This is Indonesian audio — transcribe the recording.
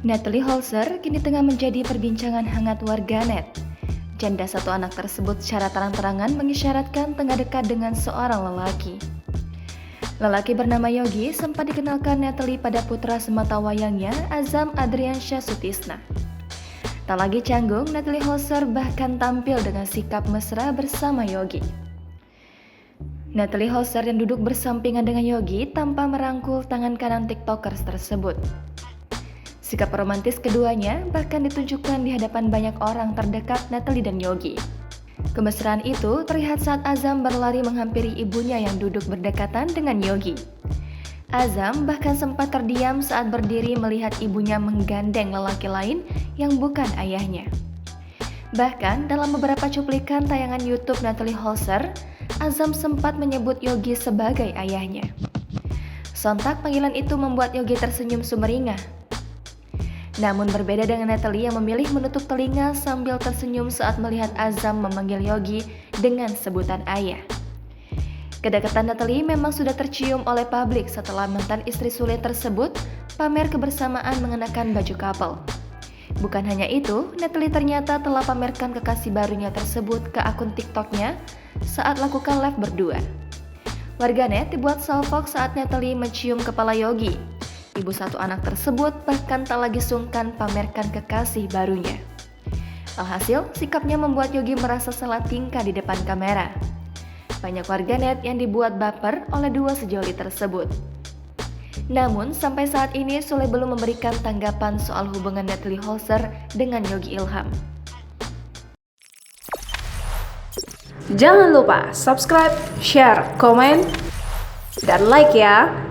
Natalie Holzer kini tengah menjadi perbincangan hangat warganet. Janda satu anak tersebut secara terang-terangan mengisyaratkan tengah dekat dengan seorang lelaki. Lelaki bernama Yogi sempat dikenalkan Natalie pada putra sematawayangnya Azam Adriansyah Sutisna. Tak lagi canggung, Natalie Holzer bahkan tampil dengan sikap mesra bersama Yogi. Natalie Holzer yang duduk bersampingan dengan Yogi tanpa merangkul tangan kanan tiktokers tersebut. Sikap romantis keduanya bahkan ditunjukkan di hadapan banyak orang terdekat Natalie dan Yogi. Kemesraan itu terlihat saat Azam berlari menghampiri ibunya yang duduk berdekatan dengan Yogi. Azam bahkan sempat terdiam saat berdiri melihat ibunya menggandeng lelaki lain yang bukan ayahnya. Bahkan dalam beberapa cuplikan tayangan YouTube Natalie Holzer, Azam sempat menyebut Yogi sebagai ayahnya. Sontak panggilan itu membuat Yogi tersenyum sumringah. Namun berbeda dengan Natalie yang memilih menutup telinga sambil tersenyum saat melihat Azam memanggil Yogi dengan sebutan ayah. Kedekatan Natalie memang sudah tercium oleh publik setelah mantan istri Sule tersebut pamer kebersamaan mengenakan baju couple. Bukan hanya itu, Natalie ternyata telah pamerkan kekasih barunya tersebut ke akun TikToknya saat lakukan live berdua. Warganet dibuat salfok saat Natalie mencium kepala Yogi. Ibu satu anak tersebut bahkan tak lagi sungkan pamerkan kekasih barunya. Alhasil, sikapnya membuat Yogi merasa salah tingkah di depan kamera. Banyak warganet yang dibuat baper oleh dua sejoli tersebut. Namun, sampai saat ini Sule belum memberikan tanggapan soal hubungan Natalie Holzer dengan Yogi Ilham. Jangan lupa subscribe, share, komen, dan like ya!